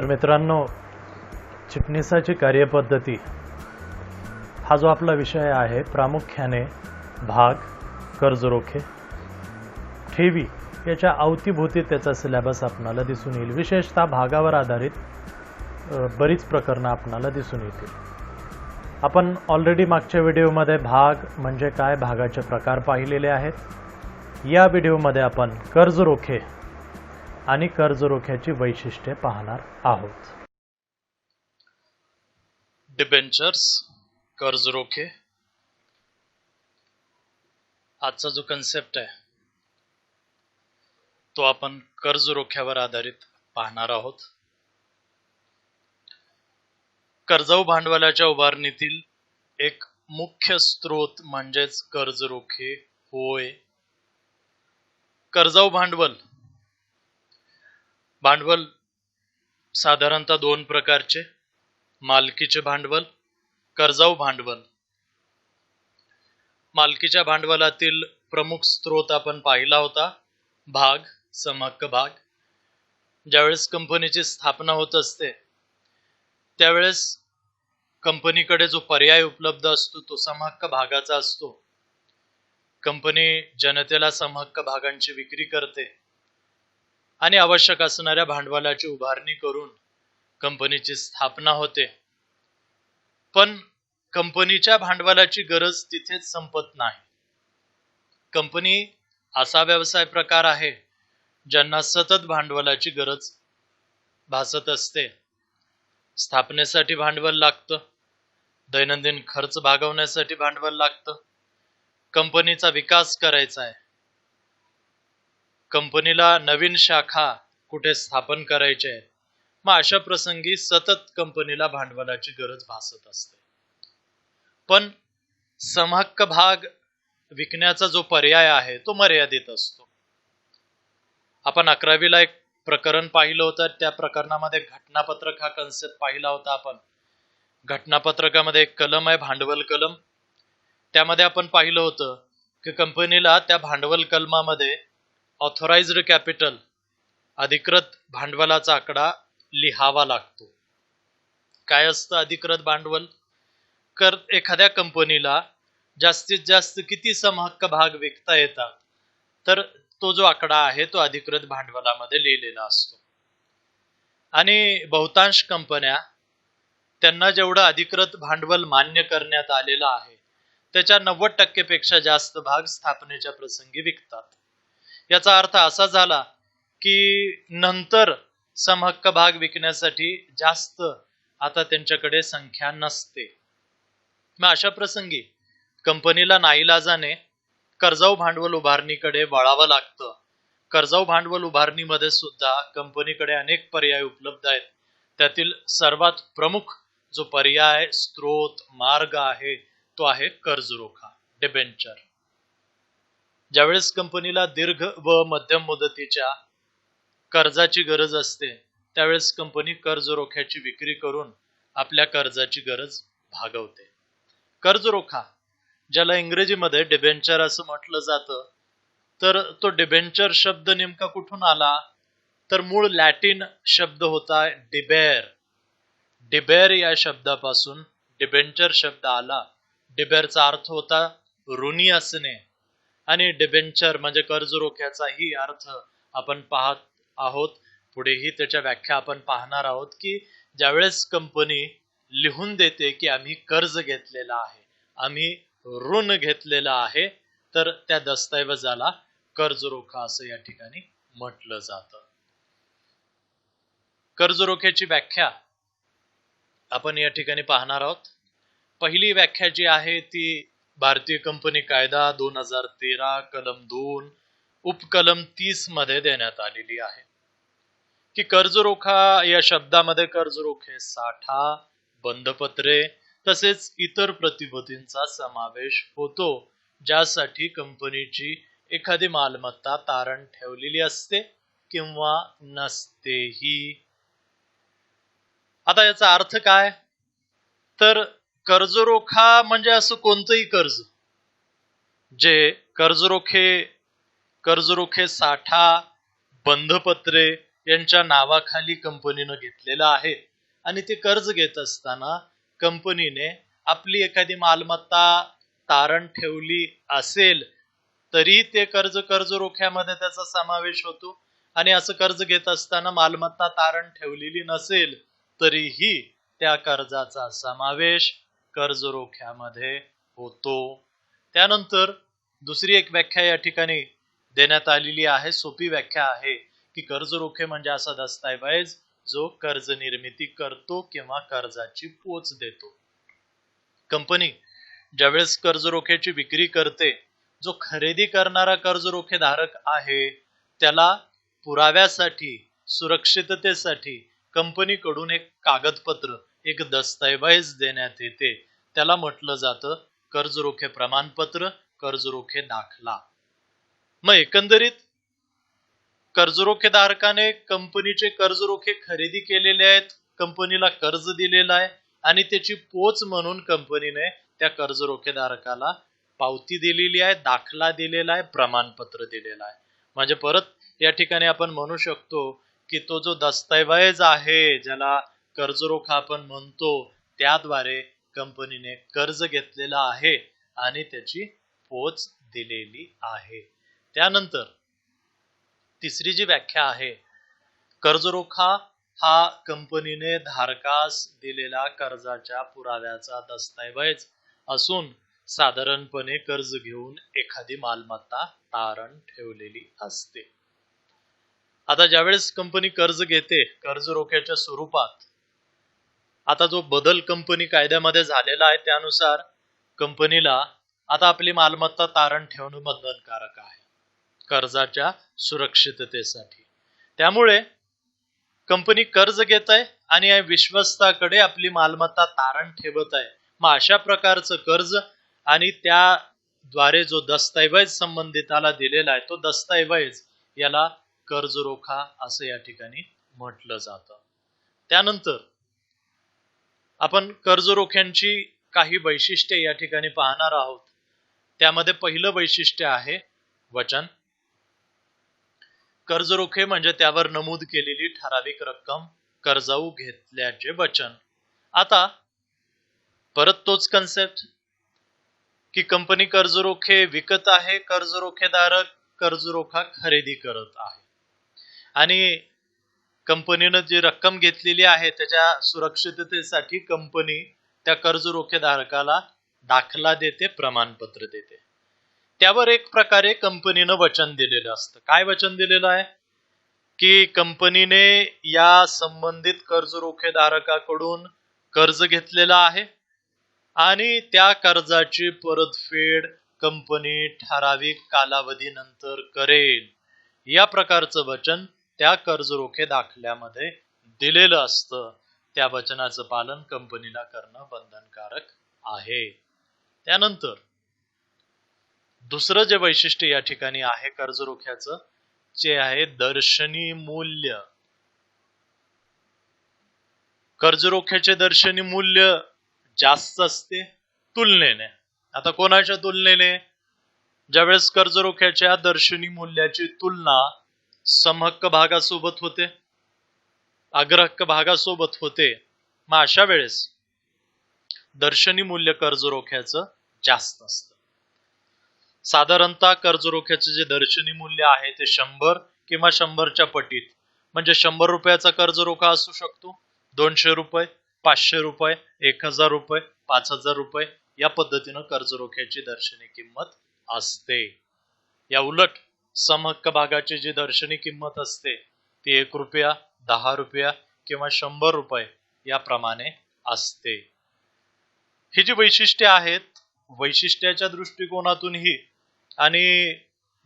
तर मित्रांनो, चिटणीसाची कार्यपद्धती हा जो आपला विषय आहे, प्रामुख्याने भाग, कर्ज रोखे, ठेवी याच्या अवतीभोवती त्याचा सिलेबस आपणाला दिसून येईल. विशेषतः भागावर आधारित बरीच प्रकरणं आपणाला दिसून येतील. आपण ऑलरेडी मागच्या व्हिडिओमध्ये भाग म्हणजे काय, भागाचे प्रकार पाहिलेले आहेत. या व्हिडिओमध्ये आपण कर्ज रोखे आणि कर्ज रोख्याची वैशिष्ट्ये पाहणार आहोत. डिबेंचर्स, कर्ज रोखे, आजचा जो कन्सेप्ट आहे तो आपण कर्ज रोख्यावर आधारित पाहणार आहोत. कर्जाऊ भांडवलाच्या उभारणीतील एक मुख्य स्रोत म्हणजेच कर्ज रोखे होय. कर्जाऊ भांडवल साधारणतः दोन प्रकारचे: मालकीचे भांडवल, कर्जाऊ भांडवल. मालकीच्या भांडवलातील प्रमुख स्रोत आपण पाहिला होता भाग, समहक्क भाग. ज्यावेळेस कंपनीची स्थापना होत असते त्यावेळेस कंपनीकडे जो पर्याय उपलब्ध असतो तो समहक्क भागाचा असतो. कंपनी जनतेला समहक्क भागांची विक्री करते आणि आवश्यक असणाऱ्या भांडवलाची उभारणी करून कंपनीची स्थापना होते. पण कंपनीच्या भांडवलाची गरज तिथेच संपत नाही. कंपनी असा व्यवसाय प्रकार आहे ज्यांना सतत भांडवलाची गरज भासत असते. स्थापनेसाठी भांडवल लागतं, दैनंदिन खर्च भागवण्यासाठी भांडवल लागतं, कंपनीचा विकास करायचा आहे, कंपनीला नवीन शाखा कुठे स्थापन करायची आहे. मग अशा प्रसंगी सतत कंपनीला भांडवलाची गरज भासत असते. पण समहक्क भाग विकण्याचा जो पर्याय आहे तो मर्यादित असतो. आपण 11वीला एक प्रकरण पाहिलं होतं. त्या प्रकरणामध्ये घटनापत्रक हा कन्सेप्ट पाहिला होता आपण. घटनापत्रकामध्ये एक कलम आहे, भांडवल कलम. त्यामध्ये आपण पाहिलं होतं की कंपनीला त्या भांडवल कलमामध्ये ऑथोराइज्ड कॅपिटल, अधिकृत भांडवलाचा आकडा लिहावा लागतो. काय असतं अधिकृत भांडवल? एखाद्या कंपनीला जास्तीत जास्त किती समहक्क भाग विकता येतात तर तो जो आकडा आहे तो अधिकृत भांडवलामध्ये लिहिलेला असतो. आणि बहुतांश कंपन्या त्यांना जेवढं अधिकृत भांडवल मान्य करण्यात आलेलं आहे त्याच्या 90% पेक्षा जास्त भाग स्थापनेच्या प्रसंगी विकतात. याचा अर्थ असा झाला की नंतर समहक्क भाग विकण्यासाठी जास्त आता त्यांच्याकडे संख्या नसते. मग अशा प्रसंगी कंपनीला नाईलाजाने कर्जाऊ भांडवल उभारणीकडे वळावं लागतं. कर्जाऊ भांडवल उभारणीमध्ये सुद्धा कंपनीकडे अनेक पर्याय उपलब्ध आहेत. त्यातील सर्वात प्रमुख जो पर्याय, स्रोत, मार्ग आहे तो आहे कर्ज रोखा, डिबेंचर. ज्यावेळेस कंपनीला दीर्घ व मध्यम मुदतीच्या कर्जाची गरज असते त्यावेळेस कंपनी कर्ज रोख्याची विक्री करून आपल्या कर्जाची गरज भागवते. कर्ज रोखा, ज्याला इंग्रजीमध्ये डिबेंचर असं म्हटलं जातं, तर तो डिबेंचर शब्द नेमका कुठून आला तर मूळ लॅटिन शब्द होता डिबेर. डिबेर या शब्दापासून डिबेंचर शब्द आला. डिबेरचा अर्थ होता ऋणी असणे आणि डिबेंचर म्हणजे कर्ज रोख्याचाही अर्थ आपण पाहत आहोत. पुढेही त्याच्या व्याख्या आपण पाहणार आहोत की ज्यावेळेस कंपनी लिहून देते की आम्ही कर्ज घेतलेला आहे, आम्ही ऋण घेतलेला आहे, तर त्या दस्तऐवजाला कर्ज रोखा असं या ठिकाणी म्हटलं जातं. कर्ज रोख्याची व्याख्या आपण या ठिकाणी पाहणार आहोत. पहिली व्याख्या जी आहे ती भारतीय कंपनी कायदा 2013 कलम 2 उपकलम 30 मध्ये देण्यात आलेली आहे की कर्ज रोखा या शब्दामध्ये कर्ज रोखे, साठा, बंधपत्रे तसेच इतर प्रतिभूतींचा समावेश होतो ज्यासाठी कंपनीची एखादी मालमत्ता तारण ठेवलेली असते किंवा नसतेही. आता याचा अर्थ काय तर कर्ज रोखा म्हणजे असं कोणतंही कर्ज जे कर्ज रोखे, साठा, बंधपत्रे यांच्या नावाखाली कंपनीनं घेतलेलं आहे आणि ते कर्ज घेत असताना कंपनीने आपली एखादी मालमत्ता तारण ठेवली असेल तरी ते कर्ज रोख्यामध्ये त्याचा समावेश होतो आणि असं कर्ज घेत असताना मालमत्ता तारण ठेवलेली नसेल तरीही त्या कर्जाचा समावेश कर्ज रोख्यामध्ये होतो. त्यानंतर दुसरी एक व्याख्या या ठिकाणी देण्यात आलेली आहे, सोपी व्याख्या आहे की कर्ज रोखे म्हणजे असा दस्तऐवज जो कर्ज निर्मिती करतो किंवा कर्जाची पोच देतो. कंपनी ज्यावेळेस कर्ज रोख्याची विक्री करते, जो खरेदी करणारा कर्ज रोखे धारक आहे त्याला पुराव्यासाठी, सुरक्षिततेसाठी कंपनीकडून एक कागदपत्र, एक दस्तऐवज देण्यात येते. त्याला म्हटलं जातं कर्ज रोखे प्रमाणपत्र, कर्ज रोखे दाखला. मग एकंदरीत कर्जरोखे धारकाने कंपनीचे कर्ज रोखे खरेदी केलेले आहेत, कंपनीला कर्ज दिलेलं आहे आणि त्याची पोच म्हणून कंपनीने त्या कर्ज रोखे धारकाला पावती दिलेली आहे, दाखला दिलेला आहे, प्रमाणपत्र दिलेलं आहे. म्हणजे परत या ठिकाणी आपण म्हणू शकतो की तो जो दस्तऐवज आहे ज्याला कर्जरोखा आपण म्हणतो त्याद्वारे कंपनीने कर्ज घेतलेला आहे आणि त्याची पोच दिलेली आहे. त्यानंतर तिसरी जी व्याख्या आहे, कर्जरोखा हा कंपनीने धारकास दिलेला कर्जाच्या पुराव्याचा दस्तऐवज असून साधारणपणे कर्ज घेऊन एखादी मालमत्ता तारण ठेवलेली असते. आता ज्यावेळेस कंपनी कर्ज घेते कर्ज रोख्याच्या स्वरूपात, आता जो बदल कंपनी कायद्यामध्ये झालेला आहे त्यानुसार कंपनीला आता आपली मालमत्ता तारण ठेवणं बंधनकारक आहे कर्जाच्या सुरक्षिततेसाठी. त्यामुळे कंपनी कर्ज घेत आहे आणि या विश्वस्ताकडे आपली मालमत्ता तारण ठेवत आहे. मग अशा प्रकारचं कर्ज आणि त्याद्वारे जो दस्तऐवज संबंधिताला दिलेला आहे तो दस्तऐवज याला कर्जरोखा असं या ठिकाणी म्हटलं जातं. त्यानंतर आपण कर्जरोख्यांची काही वैशिष्ट्ये या ठिकाणी पाहणार आहोत. त्यामध्ये पहिलं वैशिष्ट्य आहे वचन. कर्जरोखे म्हणजे त्यावर नमूद केलेली ठराविक रक्कम कर्जाऊ घेतल्याचे वचन. आता परत तोच कन्सेप्ट की कंपनी कर्जरोखे विकत आहे, कर्जरोखेधारक कर्जरोखा खरेदी करत आहे आणि कंपनीनं जी रक्कम घेतलेली आहे त्याच्या सुरक्षिततेसाठी कंपनी त्या कर्जरोखेधारकाला दाखला देते, प्रमाणपत्र देते. त्यावर एक प्रकारे कंपनीनं वचन दिलेलं असतं. काय वचन दिलेलं आहे की कंपनीने या संबंधित कर्जरोखेधारकाकडून कर्ज घेतलेलं आहे आणि त्या कर्जाची परतफेड कंपनी ठराविक कालावधीनंतर करेल. या प्रकारचं वचन त्या कर्जरोखे दाखल्यामध्ये दिलेलं असतं. त्या वचनाचं पालन कंपनीला करणं बंधनकारक आहे. त्यानंतर दुसरं जे वैशिष्ट्य या ठिकाणी आहे कर्जरोख्याचं जे आहे दर्शनी मूल्य. कर्जरोख्याचे दर्शनी मूल्य जास्त असते तुलनेने. आता कोणाच्या तुलनेने? ज्यावेळेस कर्जरोख्याच्या दर्शनी मूल्याची तुलना समहक्क भागासोबत होते, अग्रहक्क भागासोबत होते, मग अशा वेळेस दर्शनी मूल्य कर्जरोख्याचं जास्त असतं. साधारणतः कर्जरोख्याचे जे दर्शनी मूल्य आहे ते 100 किंवा 100च्या पटीत, म्हणजे 100 रुपयाचा कर्जरोखा असू शकतो, 200 रुपये, 500 रुपये, 1000 रुपये, 5000 रुपये या पद्धतीनं कर्जरोख्याची दर्शनी किंमत असते. या उलट समहक्क भागाची जी दर्शनी किंमत असते ती 1 रुपया, 10 रुपया किंवा 100 रुपये याप्रमाणे असते. ही जी वैशिष्ट्ये आहेत, वैशिष्ट्याच्या दृष्टिकोनातूनही आणि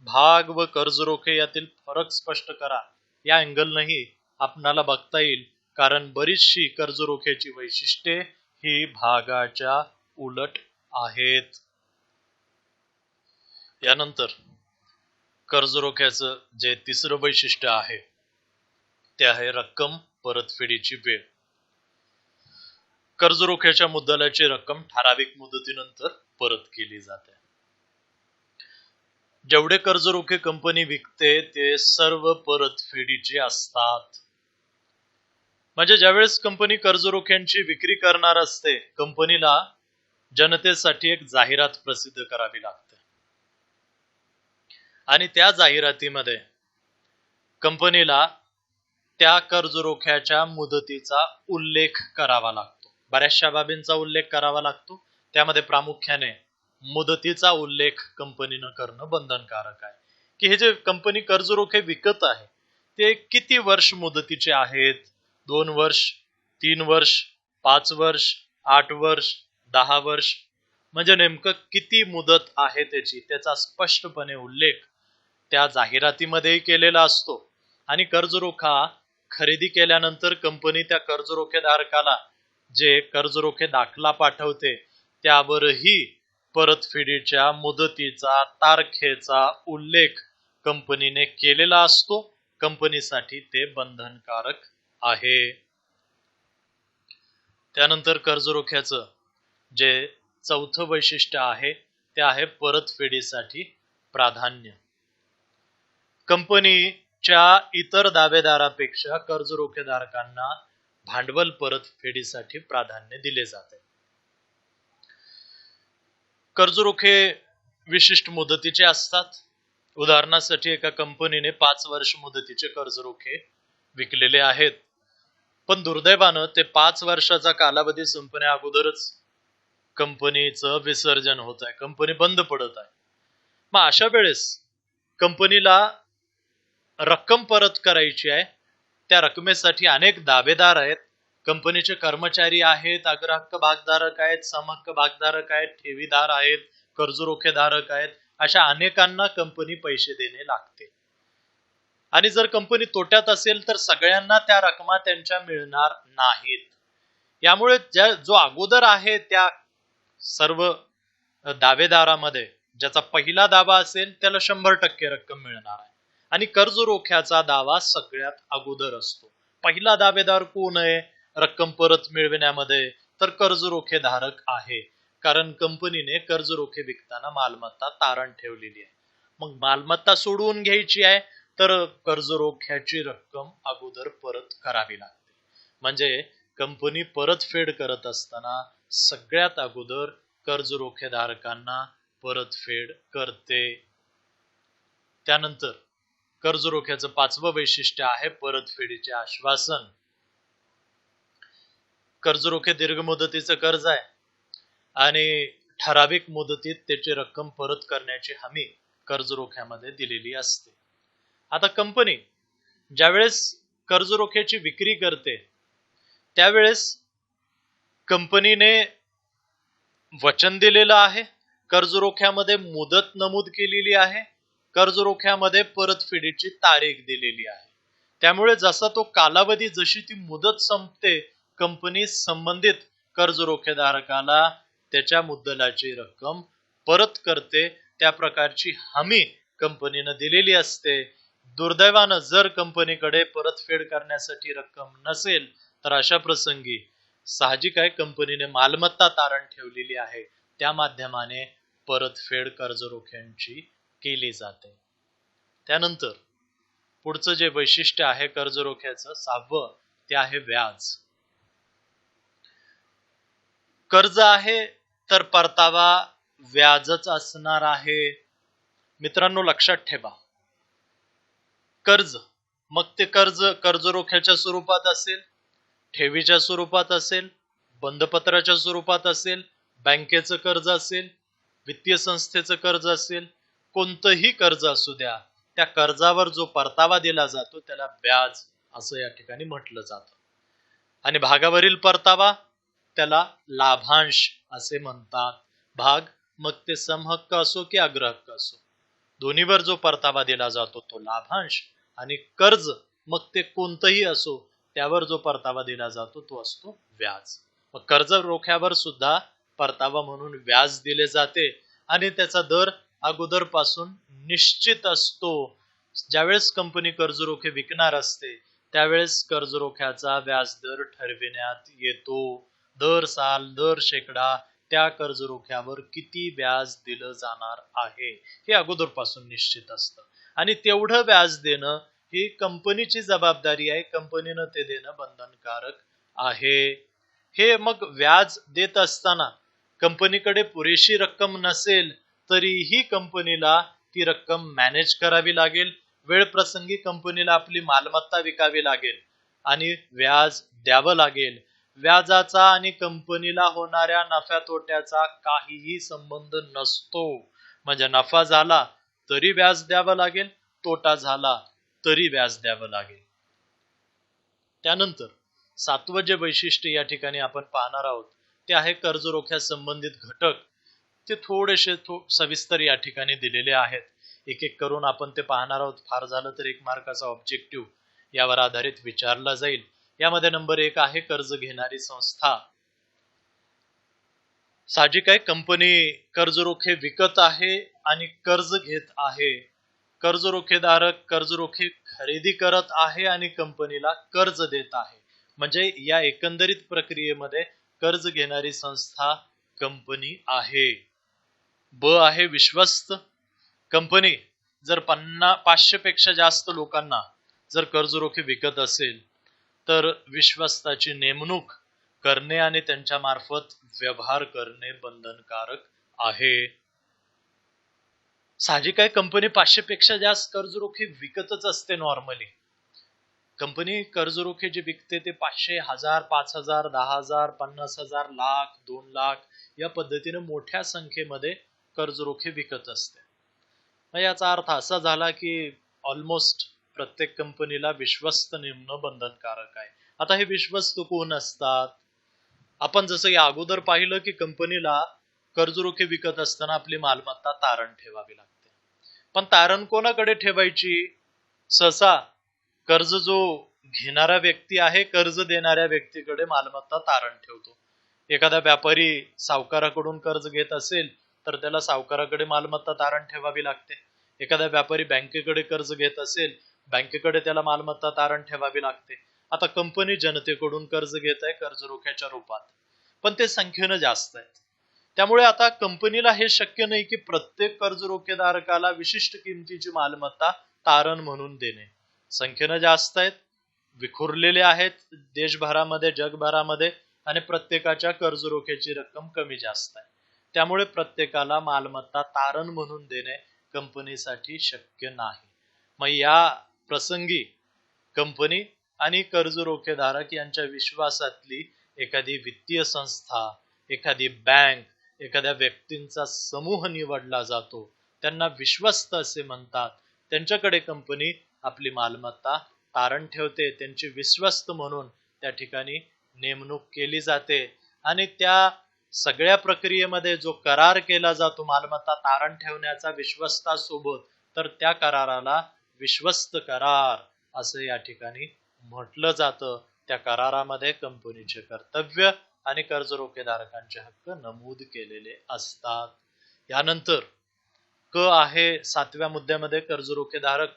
भाग व कर्जरोखे यातील फरक स्पष्ट करा या अँगलनंही आपणाला बघता येईल, कारण बरीचशी कर्जरोख्याची वैशिष्ट्ये ही भागाच्या उलट आहेत. यानंतर कर्जरोख्याचं जे तिसरं वैशिष्ट्य आहे ते आहे रक्कम परतफेडीची वेळ. कर्जरोख्याच्या मुद्दलाची रक्कम ठराविक मुदतीनंतर परत केली जाते. जेवढे कर्जरोखे कंपनी विकते ते सर्व परतफेडीचे असतात. म्हणजे ज्यावेळेस कंपनी कर्जरोख्यांची विक्री करणार असते, कंपनीला जनतेसाठी एक जाहिरात प्रसिद्ध करावी लागते आणि त्या जाहिरातीमध्ये कंपनीला त्या कर्जरोख्याच्या मुदतीचा उल्लेख करावा लागतो. बऱ्याचशा बाबींचा उल्लेख करावा लागतो. त्यामध्ये प्रामुख्याने मुदतीचा उल्लेख कंपनीनं करणं बंधनकारक आहे, की हे जे कंपनी कर्जरोखे विकत आहे ते किती वर्ष मुदतीचे आहेत. 2 वर्ष, 3 वर्ष, 5 वर्ष, 8 वर्ष, 10 वर्ष, म्हणजे नेमकं किती मुदत आहे त्याचा स्पष्टपणे उल्लेख त्या जाहिरातीमध्ये केलेला असतो. आणि कर्जरोखा खरेदी केल्यानंतर कंपनी त्या कर्जरोखेधारकाला जे कर्जरोखे दाखला पाठवते त्यावरही परतफेडीच्या मुदतीचा, तारखेचा उल्लेख कंपनीने केलेला असतो. कंपनीसाठी ते बंधनकारक आहे. त्यानंतर कर्जरोख्याचं जे चौथं वैशिष्ट्य आहे ते आहे परतफेडीसाठी प्राधान्य. कंपनीच्या इतर दावेदारापेक्षा कर्जरोखेधारकांना भांडवल परतफेडीसाठी प्राधान्य दिले जाते. कर्जरोखे विशिष्ट मुदतीचे असतात. उदाहरणासाठी एका कंपनीने 5 वर्ष मुदतीचे कर्जरोखे विकलेले आहेत, पण दुर्दैवानं ते 5 वर्षाचा कालावधी संपण्या अगोदरच कंपनीचं विसर्जन होत आहे, कंपनी बंद पडत आहे. मग अशा वेळेस कंपनीला रक्कम परत करायची आहे. त्या रकमेसाठी अनेक दावेदार आहेत. कंपनीचे कर्मचारी आहेत, अग्रहक्क भागधारक आहेत, समहक्क भागधारक आहेत, ठेवीदार आहेत, कर्जरोखेधारक आहेत. अशा अनेकांना कंपनी पैसे देणे लागते. आणि जर कंपनी तोट्यात असेल तर सगळ्यांना त्या रकमा त्यांच्या मिळणार नाहीत. यामुळे जो अगोदर आहे त्या सर्व दावेदारामध्ये ज्याचा पहिला दावा असेल त्याला 100% रक्कम मिळणार आहे. आणि कर्जरोख्याचा दावा सगळ्यात अगोदर असतो. पहिला दावेदार कोण आहे रक्कम परत मिळविण्यामध्ये? तर कर्जरोखेधारक आहे. कारण कंपनीने कर्जरोखे विकताना मालमत्ता तारण ठेवलेली आहे. मग मालमत्ता सोडवून घ्यायची आहे तर कर्जरोख्याची रक्कम अगोदर परत करावी लागते. म्हणजे कंपनी परतफेड करत असताना सगळ्यात अगोदर कर्जरोखेधारकांना परतफेड करते. त्यानंतर कर्जरोख्याचं 5वं वैशिष्ट्य आहे परतफेडीचे आश्वासन. कर्जरोखे दीर्घ मुदतीचं कर्ज आहे आणि ठराविक मुदतीत त्याची रक्कम परत करण्याची हमी कर्जरोख्यामध्ये दिलेली असते. आता कंपनी ज्यावेळेस कर्जरोख्याची विक्री करते त्यावेळेस कंपनीने वचन दिलेलं आहे, कर्जरोख्यामध्ये मुदत नमूद केलेली आहे, कर्जरोख्यामध्ये परतफेडीची तारीख दिलेली आहे. त्यामुळे जसा तो कालावधी, जशी ती मुदत संपते, कंपनी संबंधित कर्जरोखेधारकाला त्याच्या मुद्दलाची रक्कम परत करते. त्या प्रकारची हमी कंपनीने दिलेली असते. दुर्दैवानं जर कंपनीकडे परतफेड करण्यासाठी रक्कम नसेल तर अशा प्रसंगी साहजिक आहे कंपनीने मालमत्ता तारण ठेवलेली आहे, त्या माध्यमाने परतफेड कर्जरोख्यांची केली जाते. त्यानंतर पुढचं जे वैशिष्ट्य आहे कर्जरोख्याचं 6वं ते आहे व्याज. कर्ज आहे तर परतावा व्याजच असणार आहे. मित्रांनो लक्षात ठेवा, कर्ज मग ते कर्जरोख्याच्या स्वरूपात असेल, ठेवीच्या स्वरूपात असेल, बंधपत्राच्या स्वरूपात असेल, बँकेचं कर्ज असेल, वित्तीय संस्थेचं कर्ज असेल, कोणतंही कर्ज असू द्या, त्या कर्जावर जो परतावा दिला जातो त्याला व्याज असं या ठिकाणी म्हटलं जातं. आणि भागावरील परतावा त्याला लाभांश असे म्हणतात. भाग मग ते समहक्क असो की अग्रहक्क असो, दोन्हीवर जो परतावा दिला जातो तो लाभांश, आणि कर्ज मग ते कोणतंही असो त्यावर जो परतावा दिला जातो तो असतो व्याज. मग कर्ज रोख्यावर सुद्धा परतावा म्हणून व्याज दिले जाते आणि त्याचा दर अगोदर पासून निश्चित असतो. ज्यावेळेस कंपनी कर्जरोखे विकणार असते त्यावेळेस कर्जरोख्याचा व्याज दर ठरविण्यात येतो. दर साल, दर शेकडा त्या कर्जरोख्यावर किती व्याज दिलं जाणार आहे हे अगोदरपासून निश्चित असतं आणि तेवढं व्याज देणं ही कंपनीची जबाबदारी आहे. कंपनीनं ते देणं बंधनकारक आहे. हे मग व्याज देत असताना कंपनीकडे पुरेशी रक्कम नसेल तरीही कंपनीला ती रक्कम मॅनेज करावी लागेल. वेळ प्रसंगी कंपनीला आपली मालमत्ता विकावी लागेल आणि व्याज द्यावं लागेल. व्याजाचा आणि कंपनीला होणाऱ्या नफ्या तोट्याचा काहीही संबंध नसतो. म्हणजे नफा झाला तरी व्याज द्यावं लागेल, तोटा झाला तरी व्याज द्यावं लागेल. त्यानंतर 7वं जे वैशिष्ट्य या ठिकाणी आपण पाहणार आहोत ते आहे कर्जरोख्या संबंधित घटक. ते थोडेसे सविस्तर या ठिकाणी दिलेले आहेत. एक एक करून आपण ते पाहणार आहोत. फार झालं तर 1 मार्काचा ऑब्जेक्टिव्ह यावर आधारित विचारला जाईल. यामध्ये नंबर 1 आहे कर्ज घेणारी संस्था. साहजिक आहे, कंपनी कर्जरोखे विकत आहे आणि कर्ज घेत आहे. कर्जरोखेधारक कर्जरोखे खरेदी करत आहे आणि कंपनीला कर्ज देत आहे. म्हणजे या एकंदरीत प्रक्रियेमध्ये कर्ज घेणारी संस्था कंपनी आहे. ब आहे विश्वस्त. कंपनी जर 500 पेक्षा जास्त लोकांना जर कर्जरोखे विकत असेल तर विश्वस्ताची नेमणूक करणे आणि त्यांच्या मार्फत व्यवहार करणे बंधनकारक आहे. साहजिक आहे, कंपनी 500 पेक्षा जास्त कर्जरोखे विकतच असते. नॉर्मली कंपनी कर्जरोखे जे विकते ते 500, 1000, 5000, 10,000, 50,000, लाख, 2 लाख या पद्धतीने मोठ्या संख्येमध्ये कर्जरोखे विकत असते. याचा अर्थ असा झाला की ऑलमोस्ट प्रत्येक कंपनीला विश्वस्त नेमणं बंधनकारक आहे. आता हे विश्वस्त कोण असतात? आपण जसं या अगोदर पाहिलं की कंपनीला कर्जरोखे विकत असताना आपली मालमत्ता तारण ठेवावी लागते. पण तारण कोणाकडे ठेवायची? सहसा कर्ज जो घेणारा व्यक्ती आहे कर्ज देणाऱ्या व्यक्तीकडे मालमत्ता तारण ठेवतो. एखादा व्यापारी सावकाराकडून कर्ज घेत असेल तर त्याला सावकाराकडे मालमत्ता तारण ठेवावी लागते. एखादा व्यापारी बँकेकडे कर्ज घेत असेल बँकेकडे त्याला मालमत्ता तारण ठेवावी लागते. आता कंपनी जनतेकडून कर्ज घेत आहे कर्जरोख्याच्या रूपात, पण ते संख्येनं जास्त आहेत. त्यामुळे आता कंपनीला हे शक्य नाही की प्रत्येक कर्जरोखेधारकाला विशिष्ट किमतीची मालमत्ता तारण म्हणून देणे. संख्येनं जास्त आहेत, विखुरलेले आहेत देशभरामध्ये, जगभरामध्ये, आणि प्रत्येकाच्या कर्जरोख्याची रक्कम कमी जास्त आहे. त्यामुळे प्रत्येकाला मालमत्ता तारण म्हणून देणे कंपनीसाठी शक्य नाही. मग या प्रसंगी कंपनी आणि कर्जरोखेधारक यांच्या विश्वासातली एखादी वित्तीय संस्था, एखादी बँक, एखाद्या व्यक्तींचा समूह निवडला जातो. त्यांना विश्वस्त असे म्हणतात. त्यांच्याकडे कंपनी आपली मालमत्ता तारण ठेवते. त्यांची विश्वस्त म्हणून त्या ठिकाणी नेमणूक केली जाते आणि त्या सगळ्या प्रक्रियेमध्ये जो करार केला जातो मालमत्ता तारण ठेवण्याचा विश्वस्तासोबत, तर त्या कराराला विश्वस्त करार असं या ठिकाणी म्हटलं जातं. त्या करारामध्ये कंपनीचे कर्तव्य आणि कर्जरोखेधारकांचे हक्क नमूद केलेले असतात. यानंतर क आहे 7व्या मुद्द्यामध्ये कर्जरोखेधारक.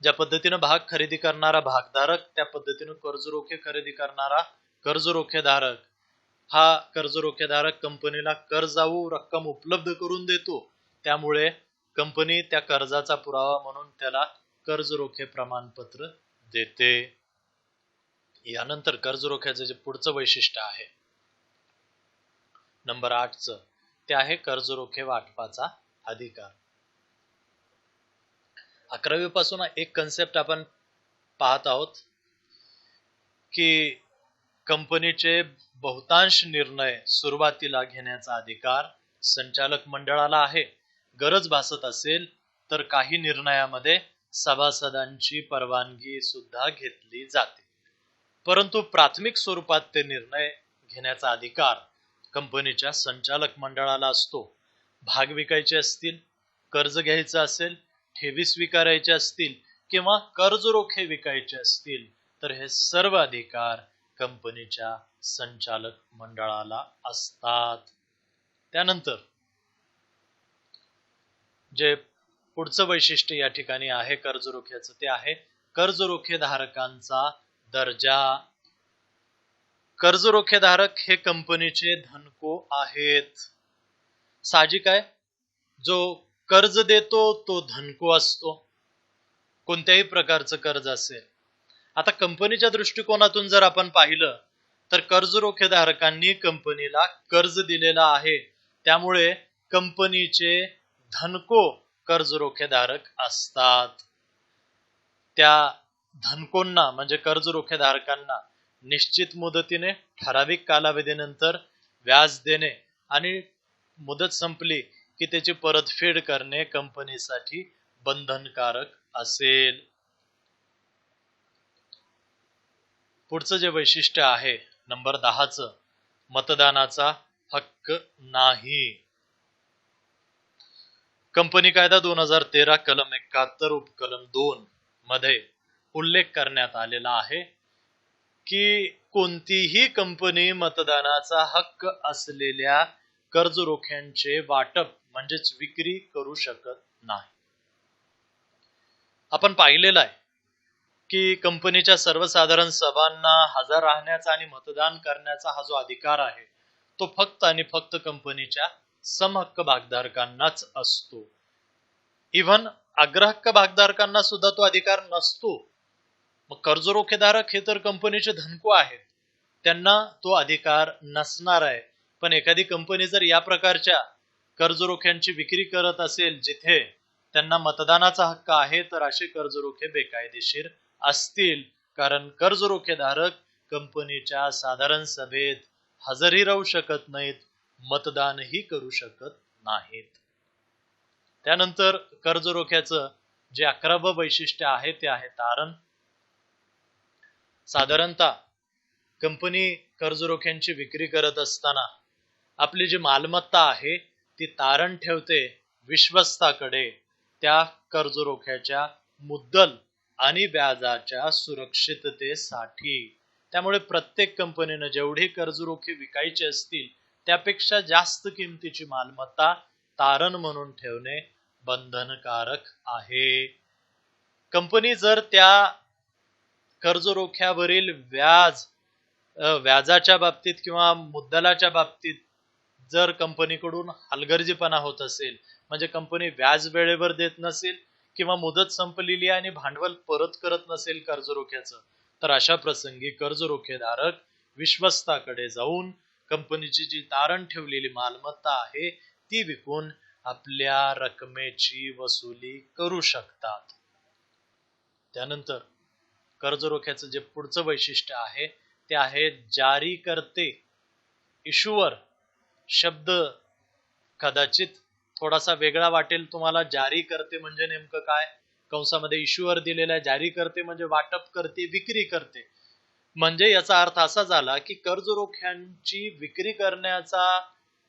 ज्या पद्धतीनं भाग खरेदी करणारा भागधारक त्या पद्धतीनं कर्जरोखे खरेदी करणारा कर्जरोखेधारक. हा कर्जरोखेधारक कंपनीला कर्जाऊ रक्कम उपलब्ध करून देतो. त्यामुळे कंपनी त्या कर्जाचा पुरावा म्हणून त्याला कर्जरोखे प्रमाणपत्र देते. यानंतर कर्जरोख्याचं जे पुढचं वैशिष्ट्य आहे नंबर 8चं, ते आहे कर्जरोखे वाटपाचा अधिकार. 11वी पासून एक कन्सेप्ट आपण पाहत आहोत की कंपनीचे बहुतांश निर्णय सुरुवातीला घेण्याचा अधिकार संचालक मंडळाला आहे. गरज भासत असेल तर काही निर्णयामध्ये सभासदांची परवानगी सुद्धा घेतली जाते. परंतु प्राथमिक स्वरूपात ते निर्णय घेण्याचा अधिकार कंपनीच्या संचालक मंडळाला असतो. भाग विकायचे असतील, कर्ज घ्यायचं असेल, ठेवी स्वीकारायचे असतील किंवा कर्जरोखे विकायचे असतील तर हे सर्व अधिकार कंपनीच्या संचालक मंडळाला असतात. त्यानंतर जे पुढचं वैशिष्ट्य या ठिकाणी आहे कर्जरोख्याचं, ते आहे कर्जरोखे धारकांचा दर्जा. कर्जरोखेधारक हे कंपनीचे धनको आहेत. साहजिक आहे, जो कर्ज देतो तो धनको असतो, कोणत्याही प्रकारचं कर्ज असेल. आता कंपनीच्या दृष्टिकोनातून जर आपण पाहिलं तर कर्जरोखेधारकांनी कंपनीला कर्ज दिलेला आहे, त्यामुळे कंपनीचे धनको कर्जरोखेधारक असतात. त्या धनकोंना म्हणजे कर्जरोखेधारकांना निश्चित मुदतीने ठराविक कालावधीनंतर व्याज देणे आणि मुदत संपली की त्याची परतफेड करणे कंपनीसाठी बंधनकारक असेल. पुढचं जे वैशिष्ट्य आहे नंबर 10चं, मतदानाचा हक्क नाही. कंपनी कायदा 2013 कलम 71 उपकलम 2 मध्ये उल्लेख करण्यात आलेला आहे की कोणतीही कंपनी मतदानाचा हक्क असलेल्या कर्जरोख्यांचे वाटप म्हणजेच विक्री करू शकत नाही. आपण पाहिलेलं आहे की कंपनीच्या सर्वसाधारण सभांना हजर राहण्याचा आणि मतदान करण्याचा हा जो अधिकार आहे तो फक्त आणि फक्त कंपनीच्या समहक्क भागधारकांनाच असतो. इव्हन अग्रहक्क भागधारकांना सुद्धा तो अधिकार नसतो. मग कर्जरोखेधारक हे तर कंपनीचे धनको आहेत, त्यांना तो अधिकार नसणार आहे. पण एखादी कंपनी जर या प्रकारच्या कर्जरोख्यांची विक्री करत असेल जिथे त्यांना मतदानाचा हक्क आहे, तर असे कर्जरोखे बेकायदेशीर असतील, कारण कर्जरोखेधारक कंपनीच्या साधारण सभेत हजरही राहू शकत नाहीत, मतदानही करू शकत नाहीत. त्यानंतर कर्जरोख्याचं जे 11वं वैशिष्ट्य आहे ते आहे तारण. साधारणतः कंपनी कर्जरोख्यांची विक्री करत असताना आपली जी मालमत्ता आहे ती तारण ठेवते विश्वस्ताकडे त्या कर्जरोख्याच्या मुद्दल आणि व्याजाच्या सुरक्षिततेसाठी. त्यामुळे प्रत्येक कंपनीने जेवढे कर्जरोखे विकायचे असतील त्यापेक्षा जास्त किमतीची मालमत्ता तारण म्हणून ठेवणे बंधनकारक आहे. कंपनी जर त्या कर्जरोख्यावरील व्याजाच्या बाबतीत किंवा मुद्दलाच्या बाबतीत जर कंपनीकडून हलगर्जीपणा होत असेल, म्हणजे कंपनी व्याज वेळेवर देत नसेल किंवा मुदत संपलेली आणि भांडवल परत करत नसेल कर्जरोख्याचं, तर अशा प्रसंगी कर्जरोखेधारक विश्वस्ताकडे जाऊन कंपनीची जी तारण ठेवलेली मालमत्ता आहे ती विकून आपल्या रकमेची वसुली करू शकतात. त्यानंतर कर्जरोख्याचं जे पुढचं वैशिष्ट्य आहे ते आहे जारीकर्ते. इशुवर शब्द कदाचित थोडासा वेगळा वाटेल तुम्हाला. जारीकर्ते म्हणजे नेमकं काय? कंसामध्ये इशुवर दिलेला, जारीकर्ते म्हणजे वाटप करते, विक्री करते. म्हणजे याचा अर्थ असा झाला की कर्जरोख्यांची विक्री करण्याचा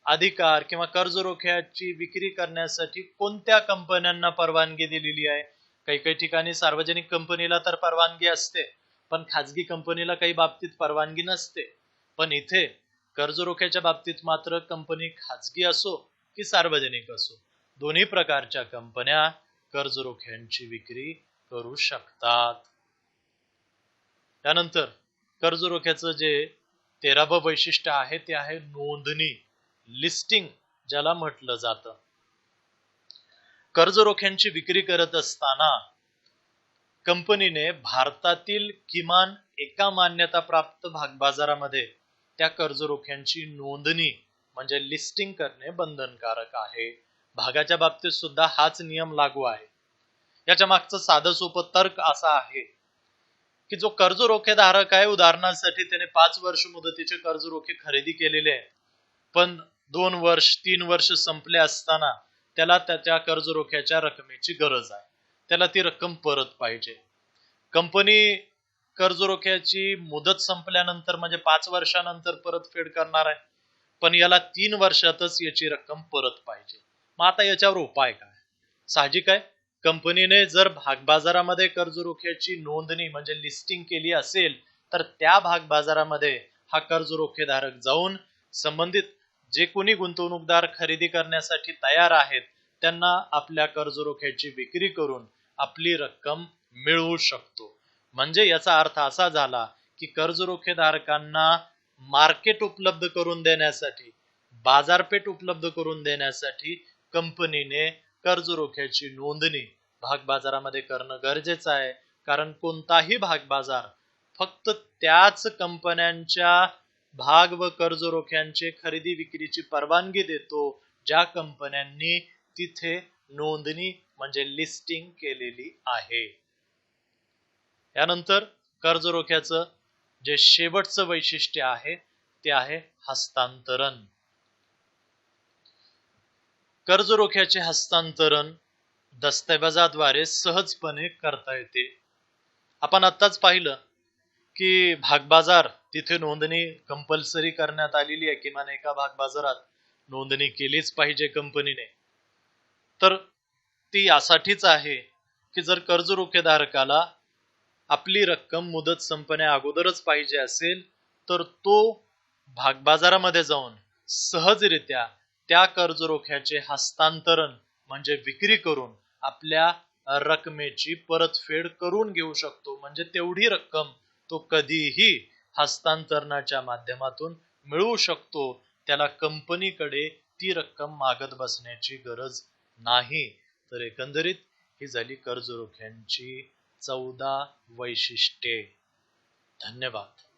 अधिकार किंवा कर्जरोख्याची विक्री करण्यासाठी कोणत्या कंपन्यांना परवानगी दिलेली आहे. काही ठिकाणी सार्वजनिक कंपनीला तर परवानगी असते, पण खाजगी कंपनीला काही बाबतीत परवानगी नसते. पण इथे कर्जरोख्याच्या बाबतीत मात्र कंपनी खाजगी असो की सार्वजनिक असो, दोन्ही प्रकारच्या कंपन्या कर्जरोख्यांची विक्री करू शकतात. त्यानंतर कर्जरोख्याचं जे 13वं वैशिष्ट्य आहे ते आहे नोंदणी, लिस्टिंग ज्याला म्हटलं जातं. कर्जरोख्यांची विक्री करत असताना कंपनीने भारतातील किमान एका मान्यताप्राप्त भागबाजारामध्ये त्या कर्जरोख्यांची नोंदणी म्हणजे लिस्टिंग करणे बंधनकारक आहे. भागाच्या बाबतीत सुद्धा हाच नियम लागू आहे. याच्या मागचं साधं सोपं तर्क असा आहे की जो कर्जरोखेधारक आहे, उदाहरणासाठी त्याने 5 वर्ष मुदतीचे कर्जरोखे खरेदी केलेले आहे, पण 2 वर्ष 3 वर्ष संपले असताना त्याला त्याच्या कर्जरोख्याच्या रकमेची गरज आहे, त्याला ती रक्कम परत पाहिजे. कंपनी कर्जरोख्याची मुदत संपल्यानंतर म्हणजे 5 वर्षानंतर परतफेड करणार आहे, पण याला 3 वर्षातच याची रक्कम परत पाहिजे. मग आता याच्यावर उपाय काय? साहजिक आहे, कंपनीने जर भागबाजारामध्ये कर्जरोख्याची नोंदणी म्हणजे लिस्टिंग केली असेल तर त्या भागबाजारामध्ये हा कर्जरोखेधारक जाऊन संबंधित जे कोणी गुंतवणूकदार खरेदी करण्यासाठी तयार आहेत त्यांना आपल्या कर्जरोख्याची विक्री करून आपली रक्कम मिळवू शकतो. म्हणजे याचा अर्थ असा झाला की कर्जरोखेधारकांना मार्केट उपलब्ध करून देण्यासाठी, बाजारपेठ उपलब्ध करून देण्यासाठी कंपनीने कर्ज रोख्याची नोंदणी भागबाजारामध्ये करणं गरजेचं आहे. कारण कोणताही भागबाजार फक्त त्याच कंपन्यांच्या भाग व कर्ज रोख्यांचे खरेदी विक्रीची परवानगी देतो ज्या कंपन्यांनी तिथे नोंदणी म्हणजे लिस्टिंग केलेली आहे. यानंतर कर्ज रोख्याचं जे शेवटचं वैशिष्ट्य आहे ते आहे हस्तांतरण. कर्ज रोख्याचे हस्तांतरण दस्तऐवजाद्वारे सहजपणे करता येते. आपण आत्ताच पाहिलं की भागबाजार तिथे नोंदणी कंपल्सरी करण्यात आलेली आहे. किमान एका भागबाजारात नोंदणी केलीच पाहिजे कंपनीने. तर ती यासाठीच आहे की जर कर्ज रोखेधारकाला आपली रक्कम मुदत संपण्या अगोदरच पाहिजे असेल तर तो भागबाजारामध्ये जाऊन सहजरित्या त्या कर्ज रोख्याचे हस्तांतरण म्हणजे विक्री करून आपल्या रकमेची परतफेड करून घेऊ शकतो. म्हणजे तेवढी रक्कम तो कधीही हस्तांतरणाच्या माध्यमातून मिळवू शकतो. त्याला कंपनीकडे ती रक्कम मागत बसण्याची गरज नाही. तर एकंदरीत ही झाली कर्ज रोख्यांची 14 वैशिष्ट्ये. धन्यवाद.